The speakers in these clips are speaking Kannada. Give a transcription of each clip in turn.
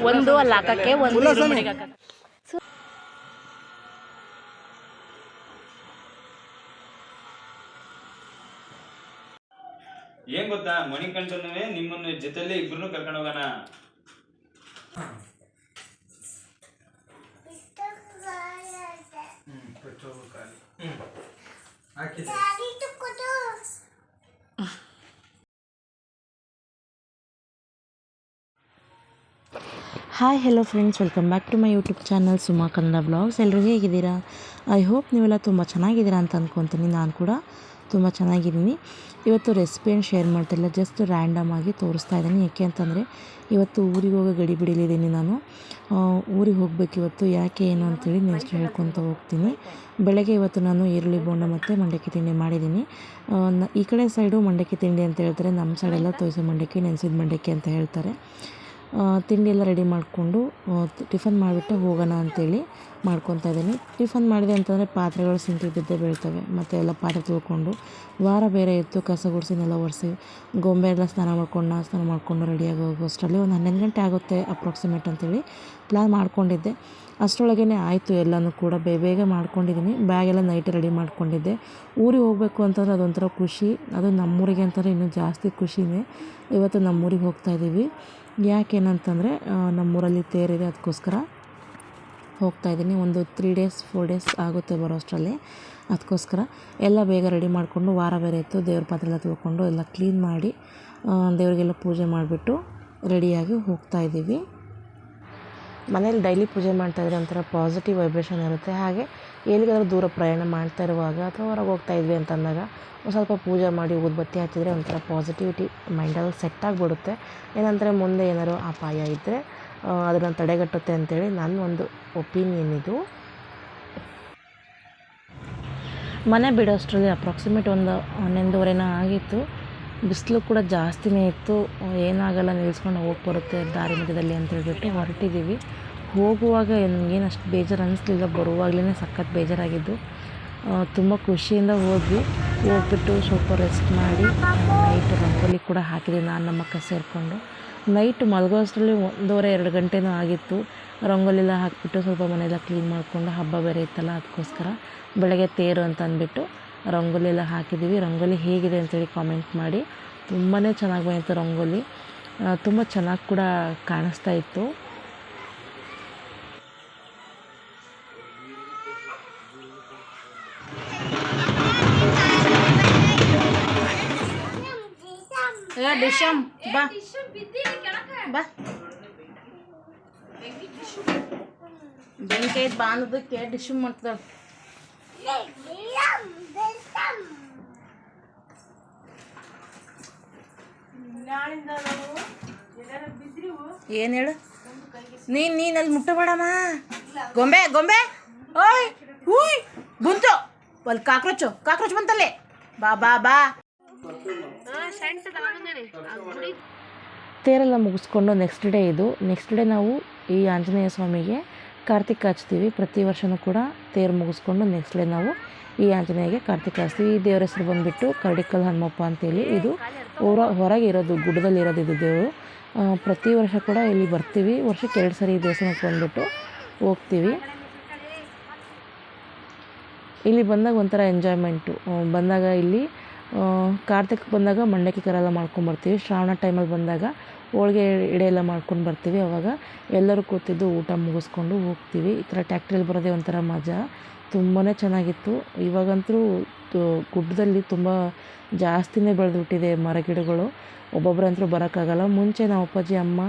ಒಂದು ಅಲ್ಲಿ ಹಾಕಕ್ಕೆ ಒಂದು ಏನ್ ಗೊತ್ತಾ, ಮಣಿಕಂಠನುವೆ ನಿಮ್ಮನ್ನು ಜೊತೆಲಿ ಇಬ್ರು ಕರ್ಕೊಂಡು ಹೋಗೋಣ. Hi hello friends, welcome back to my YouTube channel Suma Kannada blogs. ಎಲ್ಲರೂ ಹೇಗಿದ್ದೀರಾ? ಐ ಹೋಪ್ ನೀವೆಲ್ಲ ತುಂಬ ಚೆನ್ನಾಗಿದ್ದೀರಾ ಅಂತ ಅಂದ್ಕೊತೀನಿ. ನಾನು ಕೂಡ ತುಂಬ ಚೆನ್ನಾಗಿದ್ದೀನಿ. ಇವತ್ತು ರೆಸಿಪಿಯನ್ನು ಶೇರ್ ಮಾಡ್ತಿಲ್ಲ, ಜಸ್ಟ್ ರ್ಯಾಂಡಮ್ ಆಗಿ ತೋರಿಸ್ತಾ ಇದ್ದೀನಿ. ಏಕೆ ಅಂತಂದರೆ ಇವತ್ತು ಊರಿಗೆ ಹೋಗೋ ಗಡಿ ಬಿಡಿಲಿದ್ದೀನಿ. ನಾನು ಊರಿಗೆ ಹೋಗಬೇಕು ಇವತ್ತು. ಯಾಕೆ ಏನು ಅಂತೇಳಿ ನೆಕ್ಸ್ಟ್ ಹೇಳ್ಕೊತ ಹೋಗ್ತೀನಿ. ಬೆಳಗ್ಗೆ ಇವತ್ತು ನಾನು ಈರುಳ್ಳಿ ಬೋಂಡ ಮತ್ತು ಮಂಡಕ್ಕಿ ತಿಂಡಿ ಮಾಡಿದ್ದೀನಿ. ಈ ಕಡೆ ಸೈಡು ಮಂಡಕ್ಕಿ ತಿಂಡಿ ಅಂತ ಹೇಳ್ತಾರೆ, ನಮ್ಮ ಸೈಡೆಲ್ಲ ತೋಯಿಸೋ ಮಂಡಕ್ಕಿ, ನೆನೆಸಿದ ಮಂಡಕ್ಕಿ ಅಂತ ಹೇಳ್ತಾರೆ. ತಿಂಡಿ ಎಲ್ಲ ರೆಡಿ ಮಾಡಿಕೊಂಡು ಟಿಫನ್ ಮಾಡಿಬಿಟ್ಟು ಹೋಗೋಣ ಅಂಥೇಳಿ ಮಾಡ್ಕೊತಾ ಇದ್ದೀನಿ. ಟಿಫನ್ ಮಾಡಿದೆ ಅಂತಂದರೆ ಪಾತ್ರೆಗಳು ಸಿಂಕಿಗೆ ಬಿದ್ದೇ ಬೀಳ್ತವೆ. ಮತ್ತು ಎಲ್ಲ ಪಾತ್ರೆ ತೊಳ್ಕೊಂಡು, ವಾರ ಬೇರೆ ಇತ್ತು, ಕಸ ಗುಡಿಸಿನೆಲ್ಲ ಒರೆಸಿ ಗೊಂಬೆ ಎಲ್ಲ ಸ್ನಾನ ಮಾಡ್ಕೊಂಡು ರೆಡಿಯಾಗಿ ಹೋಗೋಷ್ಟರಲ್ಲಿ ಒಂದು 11 ಗಂಟೆ ಆಗುತ್ತೆ ಅಪ್ರಾಕ್ಸಿಮೇಟ್ ಅಂತೇಳಿ ಪ್ಲ್ಯಾನ್ ಮಾಡ್ಕೊಂಡಿದ್ದೆ. ಅಷ್ಟರೊಳಗೇ ಆಯಿತು ಎಲ್ಲನೂ ಕೂಡ ಬೇಗ ಮಾಡ್ಕೊಂಡಿದ್ದೀನಿ. ಬ್ಯಾಗೆಲ್ಲ ನೈಟ್ ರೆಡಿ ಮಾಡ್ಕೊಂಡಿದ್ದೆ. ಊರಿಗೆ ಹೋಗಬೇಕು ಅಂತಂದರೆ ಅದೊಂಥರ ಖುಷಿ. ಅದು ನಮ್ಮೂರಿಗೆ ಅಂತಂದರೆ ಇನ್ನೂ ಜಾಸ್ತಿ ಖುಷಿನೇ. ಇವತ್ತು ನಮ್ಮೂರಿಗೆ ಹೋಗ್ತಾಯಿದ್ದೀವಿ. ಯಾಕೇನಂತಂದರೆ ನಮ್ಮೂರಲ್ಲಿ ತೇರಿದೆ, ಅದಕ್ಕೋಸ್ಕರ ಹೋಗ್ತಾಯಿದ್ದೀನಿ. ಒಂದು 3 ಡೇಸ್ 4 ಡೇಸ್ ಆಗುತ್ತೆ ಬರೋ ಅಷ್ಟರಲ್ಲಿ. ಅದಕ್ಕೋಸ್ಕರ ಎಲ್ಲ ಬೇಗ ರೆಡಿ ಮಾಡಿಕೊಂಡು, ವಾರ ಬೇರೆ ಇತ್ತು, ದೇವ್ರ ಪಾತ್ರೆ ಎಲ್ಲ ತೊಳ್ಕೊಂಡು ಎಲ್ಲ ಕ್ಲೀನ್ ಮಾಡಿ ದೇವರಿಗೆಲ್ಲ ಪೂಜೆ ಮಾಡಿಬಿಟ್ಟು ರೆಡಿಯಾಗಿ ಹೋಗ್ತಾಯಿದ್ದೀವಿ. ಮನೇಲಿ ಡೈಲಿ ಪೂಜೆ ಮಾಡ್ತಾಯಿದ್ರೆ ಒಂಥರ ಪಾಸಿಟಿವ್ ವೈಬ್ರೇಷನ್ ಇರುತ್ತೆ. ಹಾಗೆ ಎಲ್ಲಿಗಾದ್ರೂ ದೂರ ಪ್ರಯಾಣ ಮಾಡ್ತಾ ಇರುವಾಗ ಅಥವಾ ಹೊರಗೆ ಹೋಗ್ತಾಯಿದ್ವಿ ಅಂತಂದಾಗ ಒಂದು ಸ್ವಲ್ಪ ಪೂಜೆ ಮಾಡಿ ಊದುಬತ್ತಿ ಹಚ್ಚಿದರೆ ಒಂಥರ ಪಾಸಿಟಿವಿಟಿ ಮೈಂಡಲ್ಲಿ ಸೆಟ್ ಆಗಿಬಿಡುತ್ತೆ. ಏನಂದರೆ ಮುಂದೆ ಏನಾದ್ರು ಅಪಾಯ ಇದ್ದರೆ ಅದನ್ನು ತಡೆಗಟ್ಟುತ್ತೆ ಅಂತೇಳಿ ನನ್ನ ಒಂದು ಒಪಿನಿಯನ್ ಇದು. ಮನೆ ಬಿಡೋಷ್ಟರಲ್ಲಿ ಅಪ್ರಾಕ್ಸಿಮೇಟ್ ಒಂದು 11:30 ಆಗಿತ್ತು. ಬಿಸಿಲು ಕೂಡ ಜಾಸ್ತಿನೇ ಇತ್ತು. ಏನಾಗಲ್ಲ, ನಿಲ್ಲಿಸ್ಕೊಂಡು ಹೋಗಿ ಬರುತ್ತೆ ದಾರಿ ಮಧ್ಯದಲ್ಲಿ ಅಂತ ಹೇಳ್ಬಿಟ್ಟು ಹೊರಟಿದ್ದೀವಿ. ಹೋಗುವಾಗ ಏನು ಅಷ್ಟು ಬೇಜಾರು ಅನ್ನಿಸ್ಲಿಲ್ಲ, ಬರುವಾಗಲೇ ಸಖತ್ ಬೇಜಾರಾಗಿದ್ದು. ತುಂಬ ಖುಷಿಯಿಂದ ಹೋಗ್ಬಿಟ್ಟು ಸ್ವಲ್ಪ ರೆಸ್ಟ್ ಮಾಡಿ ನೈಟ್ ರಂಗೋಲಿ ಕೂಡ ಹಾಕಿದ್ವಿ ನಾನು ನಮ್ಮ ಅಕ್ಕ ಸೇರಿಕೊಂಡು. ನೈಟ್ ಮಲಗೋ ಅಷ್ಟರಲ್ಲಿ 1:30-2 ಗಂಟೆನೂ ಆಗಿತ್ತು. ರಂಗೋಲಿ ಎಲ್ಲ ಹಾಕಿಬಿಟ್ಟು ಸ್ವಲ್ಪ ಮನೆಯೆಲ್ಲ ಕ್ಲೀನ್ ಮಾಡಿಕೊಂಡು, ಹಬ್ಬ ಬೇರೆ ಇತ್ತಲ್ಲ, ಅದಕ್ಕೋಸ್ಕರ ಬೆಳಗ್ಗೆ ತೇರು ಅಂತ ಅಂದ್ಬಿಟ್ಟು ರಂಗೋಲಿ ಎಲ್ಲ ಹಾಕಿದ್ದೀವಿ. ರಂಗೋಲಿ ಹೇಗಿದೆ ಅಂತೇಳಿ ಕಾಮೆಂಟ್ ಮಾಡಿ. ತುಂಬಾ ಚೆನ್ನಾಗಿ ಬಂದಿತ್ತು ರಂಗೋಲಿ, ತುಂಬ ಚೆನ್ನಾಗಿ ಕೂಡ ಕಾಣಿಸ್ತಾ ಇತ್ತು. ಡಿಶಮ್ ಬಾ ಬಾ ಬೆಂಕಿ ಐದು ಬಾಂಧದಕ್ಕೆ ಡಿಶಮ್ ಮಾಡ್ತಾಳೆ. ಏನು ಹೇಳು ನೀನು ಅಲ್ಲಿ ಮುಟ್ಟಬೇಡಮ್ಮ. ಗೊಂಬೆ ಓಯ್ ಹೂಯ್ ಬಂತು ಅಲ್ಲಿ ಕಾಕ್ರೋಚ್ ಬಂತಲ್ಲೇ. ಬಾ ತೇರೆಲ್ಲ ಮುಗಿಸ್ಕೊಂಡು ನೆಕ್ಸ್ಟ್ ಡೇ ಇದು. ನೆಕ್ಸ್ಟ್ ಡೇ ನಾವು ಈ ಆಂಜನೇಯ ಸ್ವಾಮಿಗೆ ಕಾರ್ತಿಕ ಹಚ್ತೀವಿ. ಪ್ರತಿ ವರ್ಷವೂ ಕೂಡ ತೇರು ಮುಗಿಸ್ಕೊಂಡು ನೆಕ್ಸ್ಟ್ ಡೇ ನಾವು ಈ ಆಂಜನೇಯಗೆ ಕಾರ್ತಿಕ ಹಚ್ತೀವಿ. ಈ ದೇವ್ರ ಹೆಸರು ಬಂದುಬಿಟ್ಟು ಕರಡಿಕಲ್ ಹನುಮಪ್ಪ ಅಂತೇಳಿ. ಇದು ಹೊರಗೆ ಇರೋದು, ಗುಡ್ಡದಲ್ಲಿ ಇರೋದು ಇದು ದೇವರು. ಪ್ರತಿ ವರ್ಷ ಕೂಡ ಇಲ್ಲಿ ಬರ್ತೀವಿ. ವರ್ಷಕ್ಕೆ 2 ಸರಿ ಈ ದೇವಸ್ಥಾನಕ್ಕೆ ಬಂದುಬಿಟ್ಟು ಹೋಗ್ತೀವಿ. ಇಲ್ಲಿ ಬಂದಾಗ ಒಂಥರ ಎಂಜಾಯ್ಮೆಂಟು. ಬಂದಾಗ ಇಲ್ಲಿ ಕಾರ್ತಿಕ್ ಬಂದಾಗ ಮಂಡಕ್ಕಿ ಕರೆಲ್ಲ ಮಾಡ್ಕೊಂಬರ್ತೀವಿ. ಶ್ರಾವಣ ಟೈಮಲ್ಲಿ ಬಂದಾಗ ಹೋಳಿಗೆ ಎಡೆ ಎಲ್ಲ ಮಾಡ್ಕೊಂಡು ಬರ್ತೀವಿ. ಆವಾಗ ಎಲ್ಲರೂ ಕೂತಿದ್ದು ಊಟ ಮುಗಿಸ್ಕೊಂಡು ಹೋಗ್ತೀವಿ. ಈ ಥರ ಟ್ಯಾಕ್ಟ್ರಿಯಲ್ಲಿ ಬರೋದೇ ಒಂಥರ ಮಜಾ, ತುಂಬಾ ಚೆನ್ನಾಗಿತ್ತು. ಇವಾಗಂತೂ ಗುಡ್ಡದಲ್ಲಿ ತುಂಬ ಜಾಸ್ತಿನೇ ಬೆಳೆದುಬಿಟ್ಟಿದೆ ಮರ ಗಿಡಗಳು. ಒಬ್ಬೊಬ್ಬರಂತೂ ಬರೋಕ್ಕಾಗಲ್ಲ. ಮುಂಚೆ ನಾವು ಅಪ್ಪಾಜಿ, ಅಮ್ಮ,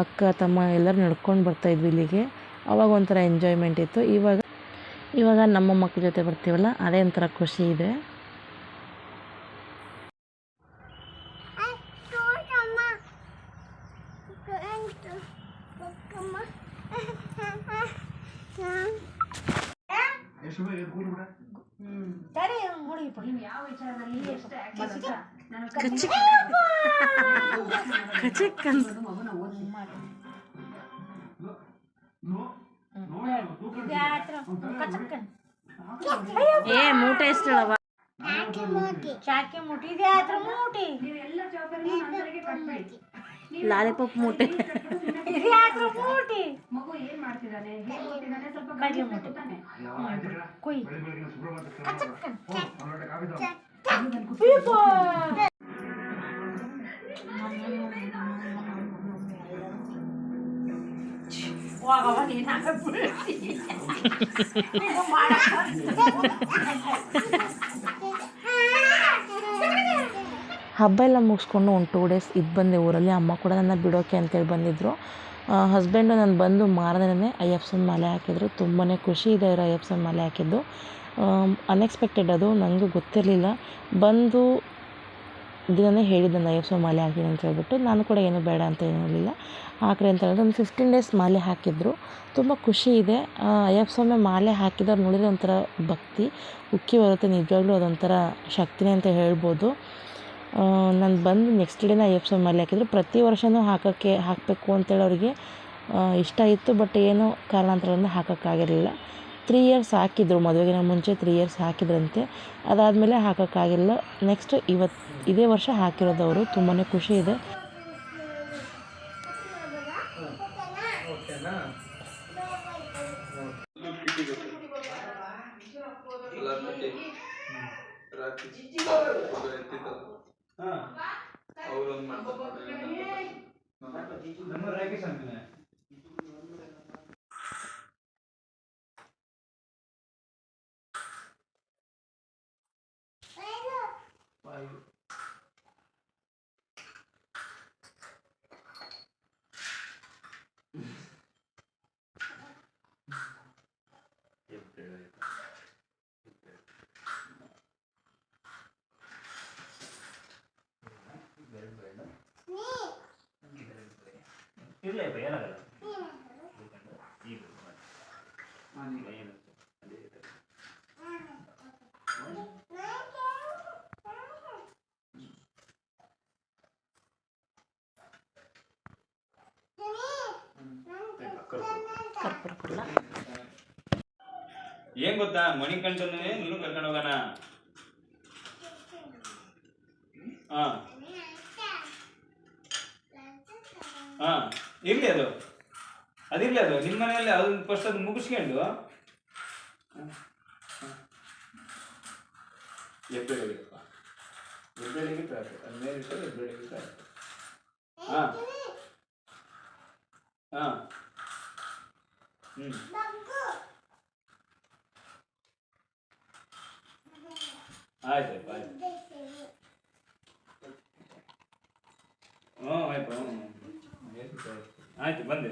ಅಕ್ಕ, ತಮ್ಮ ಎಲ್ಲರೂ ನಡ್ಕೊಂಡು ಬರ್ತಾಯಿದ್ವಿ ಇಲ್ಲಿಗೆ. ಆವಾಗ ಒಂಥರ ಎಂಜಾಯ್ಮೆಂಟ್ ಇತ್ತು. ಇವಾಗ ನಮ್ಮ ಮಕ್ಕಳ ಜೊತೆ ಬರ್ತೀವಲ್ಲ, ಅದೇ ಒಂಥರ ಖುಷಿ ಇದೆ. ಏ ಮೂಟೆ ಎಷ್ಟಳವ ಲಾಲಿಪಾಪ್ ಮೂಟೆ ಹಬ್ಬ ಎಲ್ಲ ಮುಗಿಸ್ಕೊಂಡು ಒಂದು 2 ಡೇಸ್ ಇದು ಬಂದೆ ಊರಲ್ಲಿ. ಅಮ್ಮ ಕೂಡ ನನ್ನ ಬಿಡೋಕೆ ಅಂತೇಳಿ ಬಂದಿದ್ದರು. ಹಸ್ಬೆಂಡು ನಾನು ಬಂದು ಮಾರನೇ ಅಯ್ಯಪ್ಪ ಮಾಲೆ ಹಾಕಿದ್ರು. ತುಂಬಾ ಖುಷಿ ಇದೆ ಅವರು ಅಯ್ಯಪ್ಪ ಮಾಲೆ ಹಾಕಿದ್ದು. ಅನ್ಎಕ್ಸ್ಪೆಕ್ಟೆಡ್ ಅದು, ನನಗೂ ಗೊತ್ತಿರಲಿಲ್ಲ. ಬಂದು ದಿನವೇ ಹೇಳಿದ್ದೆ ನಾನು ಅಯ್ಯಪ್ಪ ಮಾಲೆ ಹಾಕಿದ್ದೀನಿ ಅಂತ ಹೇಳ್ಬಿಟ್ಟು. ನಾನು ಕೂಡ ಏನೂ ಬೇಡ ಅಂತ ಏನಿರಲಿಲ್ಲ, ಹಾಕ್ರಿ ಅಂತ ಹೇಳಿದ್ರೆ ಒಂದು 15 ಡೇಸ್ ಮಾಲೆ ಹಾಕಿದ್ರು. ತುಂಬ ಖುಷಿ ಇದೆ. ಅಯ್ಯಪ್ಪ ಸ್ವಾಮಿ ಮಾಲೆ ಹಾಕಿದವ್ರು ನೋಡಿದರೆ ಒಂಥರ ಭಕ್ತಿ ಉಕ್ಕಿ ಬರುತ್ತೆ. ನಿಜವಾಗ್ಲೂ ಅದೊಂಥರ ಶಕ್ತಿನೇ ಅಂತ ಹೇಳ್ಬೋದು. ನಾನು ಬಂದು ನೆಕ್ಸ್ಟ್ ಡೇನೇ ಅಯ್ಯಪ್ಪ ಸ್ವಾಮಿ ಮಾಲೆ ಹಾಕಿದ್ರು. ಪ್ರತಿ ವರ್ಷವೂ ಹಾಕಬೇಕು ಅಂತೇಳಿ ಅವರಿಗೆ ಇಷ್ಟ ಇತ್ತು. ಬಟ್ ಏನೋ ಕಾರಣಾಂತರದಿಂದ ಹಾಕೋಕ್ಕಾಗಿರಲಿಲ್ಲ. 3 ಇಯರ್ಸ್ ಹಾಕಿದ್ರು, ಮದುವೆಗಿನ ಮುಂಚೆ 3 ಇಯರ್ಸ್ ಹಾಕಿದ್ರಂತೆ. ಅದಾದಮೇಲೆ ಹಾಕೋಕ್ಕಾಗಿಲ್ಲ. ನೆಕ್ಸ್ಟ್ ಇದೇ ವರ್ಷ ಹಾಕಿರೋದು ಅವರು. ತುಂಬಾ ಖುಷಿ ಇದೆ. ಏನ್ ಗೊತ್ತಾ, ಮಣಿಕಂಠನೇ ನೀನು ಕರ್ಕೊಂಡು ಹೋಗೋಣ. ಇರ್ಲಿ ಅದಿರ್ಲಿ, ಅದು ನಿಮ್ಮ ಮನೆಯಲ್ಲಿ ಅದನ್ನ ಫಸ್ಟ್ ಅದನ್ನ ಮುಗಿಸ್ಕೊಂಡು ಎಬ್ಬೇಳಿಗೆ ಅದು ಮೇಲೆ ಇಟ್ಟರೆ ಎಬ್ಬೇಳಿಗೆ ಆಯ್ತು ಆಯ್ತು ಬಂದೆ.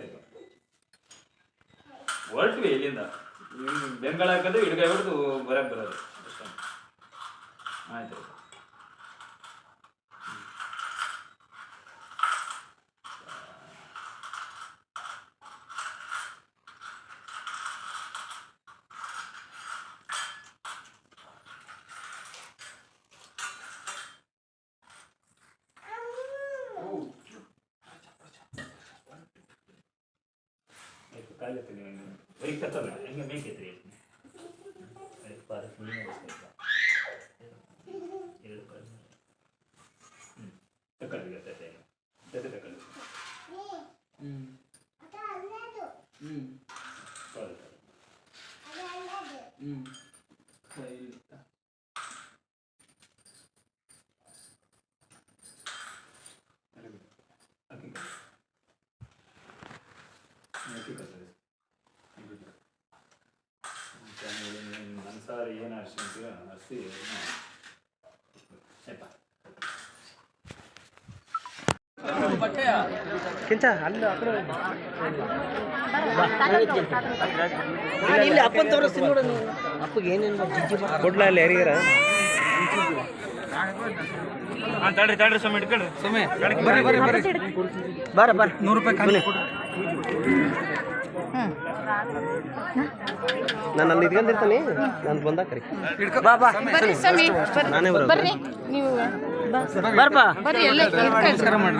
ಹೊರಟ್ವಿ ಇಲ್ಲಿಂದ ಬೆಂಗಳ ಹಾಕೋದು ಹಿಡ್ಕೈ ಹೊಡೆದು ಬರಕ್ಕೆ ಬರೋದು ಅಷ್ಟೇ. ಆಯ್ತು ಕಾಲತ್ತೀನಿ ಬರೀ ಕತ್ತಲ್ಲ ಹೆಂಗೆ ಬೇಕೈತ್ರಿ ತಕೊಳ್ಳಿ ತಕೊಳ್ಳಿ ಮನಸಾರ ಏನು ಅರ್ಶಿಂತೀರ ಅರ್ಸಿ ಕಿಂಚ ಅಲ್ಲಿ ಇಲ್ಲಿ ಅಪ್ಪನ ತೋರಿಸ್ತೀನಿ ನೋಡು. ಅಪ್ಪಗೆ ಏನೇನು ಕೊಡ್ಲ ಅಲ್ಲಿ ಯಾರಿಗಾರ ತಡ್ರಿ ಸ್ವಾಮಿ ಇಟ್ಕೊಳ್ರಿ ಸ್ವಾಮಿ ಬರ್ರ 100 ರೂಪಾಯಿ ಬನ್ನಿ. ನಾನು ಅಲ್ಲಿ ಇಟ್ಕೊಂಡಿರ್ತೀನಿ, ನಾನು ಬಂದಾಗ ಕರಿ ಬಾ ಬಾ ನಾನೇ ಬರ್ರಿ ನೀವು ಬರ್ಬಾ ನಮಸ್ಕಾರ ಮಾಡಿ.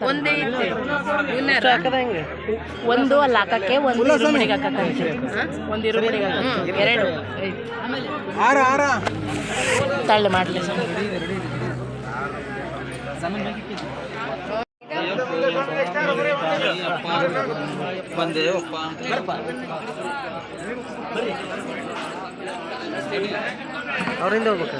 ಒಂದೇ ಐತೆ ಒಂದು ಅಲ್ಲಿ ಹಾಕಕ್ಕೆ ಒಂದು ಈರುಳ್ಳಿಗೆ ಹಾಕಕ್ಕೆ ಒಂದು ಈರುಳ್ಳಿಗೆ ಹಾಕಕ್ಕೆ ಎರಡು ತಳ್ಳಿ ಮಾಡಲಿ ಅವರಿಂದ ಹೋಗ್ಬೇಕು.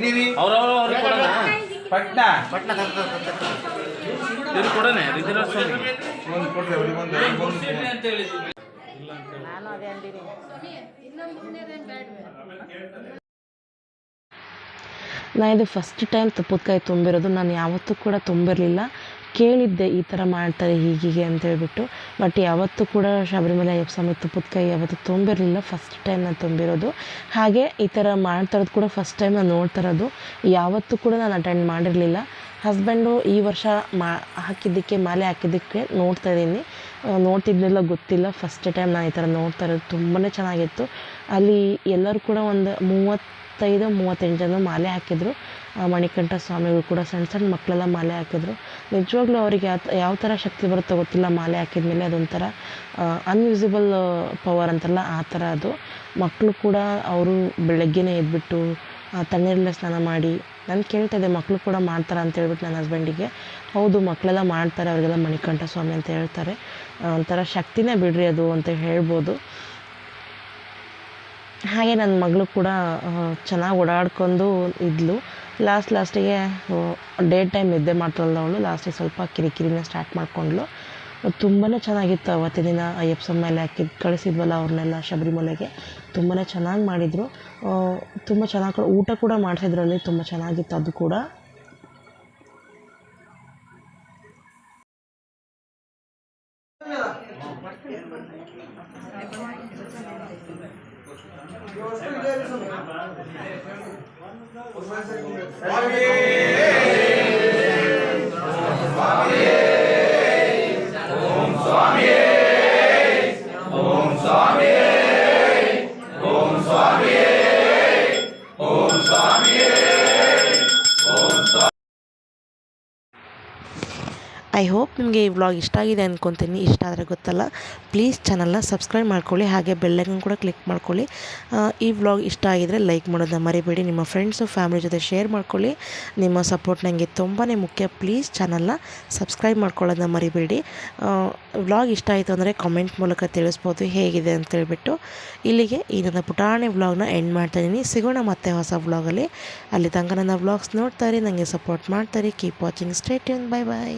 ಇಲ್ಲಿ ಪಟ್ನಾ ಇದು ಕೊಡೋಣ ರಿಸರ್ವೇಶನ್ ನಾನು ಅದೇ ಅಂದಿನಿ. ನಾನು ಇದು ಫಸ್ಟ್ ಟೈಮ್ ತಪ್ಪದಕಾಯಿ ತುಂಬಿರೋದು. ನಾನು ಯಾವತ್ತೂ ಕೂಡ ತುಂಬಿರಲಿಲ್ಲ. ಕೇಳಿದ್ದೆ ಈ ಥರ ಮಾಡ್ತಾರೆ ಹೀಗೆ ಅಂತೇಳ್ಬಿಟ್ಟು, ಬಟ್ ಯಾವತ್ತೂ ಕೂಡ ಶಬರಿಮಲೆ ಅಯ್ಯಪ್ಪ ಸ್ವಾಮಿ ತುಪ್ಪದಕಾಯಿ ಯಾವತ್ತೂ ತುಂಬಿರಲಿಲ್ಲ. ಫಸ್ಟ್ ಟೈಮ್ ನಾನು ತುಂಬಿರೋದು. ಹಾಗೆ ಈ ಥರ ಮಾಡ್ತಾ ಇರೋದು ಕೂಡ ಫಸ್ಟ್ ಟೈಮ್ ನಾನು ನೋಡ್ತಾ ಇರೋದು. ಯಾವತ್ತೂ ಕೂಡ ನಾನು ಅಟೆಂಡ್ ಮಾಡಿರಲಿಲ್ಲ. ಹಸ್ಬೆಂಡು ಈ ವರ್ಷ ಹಾಕಿದ್ದಕ್ಕೆ ಮಾಲೆ ಹಾಕಿದ್ದಕ್ಕೆ ನೋಡ್ತಾ ಇದ್ದೀನಿ. ನೋಡ್ತಿದ್ನೆಲ್ಲ ಗೊತ್ತಿಲ್ಲ. ಫಸ್ಟ್ ಟೈಮ್ ನಾನು ಈ ಥರ ನೋಡ್ತಾ ಇರೋದು. ತುಂಬಾ ಚೆನ್ನಾಗಿತ್ತು. ಅಲ್ಲಿ ಎಲ್ಲರೂ ಕೂಡ ಒಂದು 35-38 ಜನ ಮಾಲೆ ಹಾಕಿದ್ರು. ಮಣಿಕಂಠ ಸ್ವಾಮಿಗಳು ಕೂಡ ಸಣ್ಣ ಸಣ್ಣ ಮಕ್ಕಳೆಲ್ಲ ಮಾಲೆ ಹಾಕಿದ್ರು. ನಿಜವಾಗ್ಲೂ ಅವರಿಗೆ ಯಾವ ಥರ ಶಕ್ತಿ ಬರುತ್ತೋ ಗೊತ್ತಿಲ್ಲ. ಮಾಲೆ ಹಾಕಿದ ಮೇಲೆ ಅದೊಂಥರ ಅನ್ವಿಸಿಬಲ್ ಪವರ್ ಅಂತಾರಲ್ಲ, ಆ ಥರ ಅದು. ಮಕ್ಕಳು ಕೂಡ ಅವರು ಬೆಳಗ್ಗೆನೇ ಎದ್ಬಿಟ್ಟು ತಣ್ಣೀರಲ್ಲೇ ಸ್ನಾನ ಮಾಡಿ, ನಾನು ಕೇಳ್ತಾ ಇದ್ದೆ ಮಕ್ಕಳು ಕೂಡ ಮಾಡ್ತಾರೆ ಅಂತ ಹೇಳ್ಬಿಟ್ಟು ನನ್ನ ಹಸ್ಬೆಂಡಿಗೆ. ಹೌದು, ಮಕ್ಕಳೆಲ್ಲ ಮಾಡ್ತಾರೆ, ಅವರಿಗೆಲ್ಲ ಮಣಿಕಂಠ ಸ್ವಾಮಿ ಅಂತ ಹೇಳ್ತಾರೆ. ಒಂಥರ ಶಕ್ತಿನೇ ಬಿಡ್ರಿ ಅದು ಅಂತ ಹೇಳ್ಬೋದು. ಹಾಗೆ ನನ್ನ ಮಗಳು ಕೂಡ ಚೆನ್ನಾಗಿ ಓಡಾಡ್ಕೊಂಡು ಇದ್ಲು. ಲಾಸ್ಟಿಗೆ ಡೇ ಟೈಮ್ ನಿದ್ದೆ ಮಾಡ್ತಾಳಲ್ಲ ಅವಳು. ಲಾಸ್ಟಿಗೆ ಸ್ವಲ್ಪ ಕಿರಿಕಿರಿನ ಸ್ಟಾರ್ಟ್ ಮಾಡ್ಕೊಂಡ್ಳು. ತುಂಬಾ ಚೆನ್ನಾಗಿತ್ತು ಅವತ್ತಿನ ದಿನ. ಅಯ್ಯಪ್ಪ ಸ್ವಾಮಿ ಮೇಲೆ ಕಳಿಸಿದ್ವಲ್ಲ ಅವ್ರನ್ನೆಲ್ಲ ಶಬರಿಮಲೆಗೆ. ತುಂಬಾ ಚೆನ್ನಾಗಿ ಮಾಡಿದರು. ತುಂಬ ಚೆನ್ನಾಗಿ ಊಟ ಕೂಡ ಮಾಡಿಸಿದ್ರಲ್ಲಿ. ತುಂಬ ಚೆನ್ನಾಗಿತ್ತು ಅದು ಕೂಡ. ಐ ಹೋಪ್ ಹೋಪ್ ನಿಮಗೆ ಈ ವ್ಲಾಗ್ ಇಷ್ಟ ಆಗಿದೆ ಅಂದ್ಕೊತೀನಿ. ಇಷ್ಟ ಆದರೆ ಗೊತ್ತಲ್ಲ, ಪ್ಲೀಸ್ ಚಾನಲ್ನ ಸಬ್ಸ್ಕ್ರೈಬ್ ಮಾಡ್ಕೊಳ್ಳಿ, ಹಾಗೆ ಬೆಲ್ಲೈಕನ್ ಕೂಡ ಕ್ಲಿಕ್ ಮಾಡ್ಕೊಳ್ಳಿ. ಈ ವ್ಲಾಗ್ ಇಷ್ಟ ಆಗಿದರೆ ಲೈಕ್ ಮಾಡೋದನ್ನ ಮರಿಬೇಡಿ. ನಿಮ್ಮ ಫ್ರೆಂಡ್ಸು ಫ್ಯಾಮಿಲಿ ಜೊತೆ ಶೇರ್ ಮಾಡ್ಕೊಳ್ಳಿ. ನಿಮ್ಮ ಸಪೋರ್ಟ್ ನನಗೆ ತುಂಬಾ ಮುಖ್ಯ. ಪ್ಲೀಸ್ ಚಾನಲ್ನ ಸಬ್ಸ್ಕ್ರೈಬ್ ಮಾಡ್ಕೊಳ್ಳೋದನ್ನ ಮರಿಬೇಡಿ. ವ್ಲಾಗ್ ಇಷ್ಟ ಆಯಿತು ಅಂದರೆ ಕಾಮೆಂಟ್ ಮೂಲಕ ತಿಳಿಸ್ಬೋದು ಹೇಗಿದೆ ಅಂತೇಳ್ಬಿಟ್ಟು. ಇಲ್ಲಿಗೆ ಈ ನನ್ನ ಪುಟಾಣಿ ವ್ಲಾಗ್ನ ಎಂಡ್ ಮಾಡ್ತಾಯಿದ್ದೀನಿ. ಸಿಗೋಣ ಮತ್ತೆ ಹೊಸ ವ್ಲಾಗಲ್ಲಿ. ಅಲ್ಲಿ ತನಕ ನನ್ನ ವ್ಲಾಗ್ಸ್ ನೋಡ್ತಾರೆ, ನನಗೆ ಸಪೋರ್ಟ್ ಮಾಡ್ತಾರೆ. Keep watching, stay tune, bye ಬಾಯ್.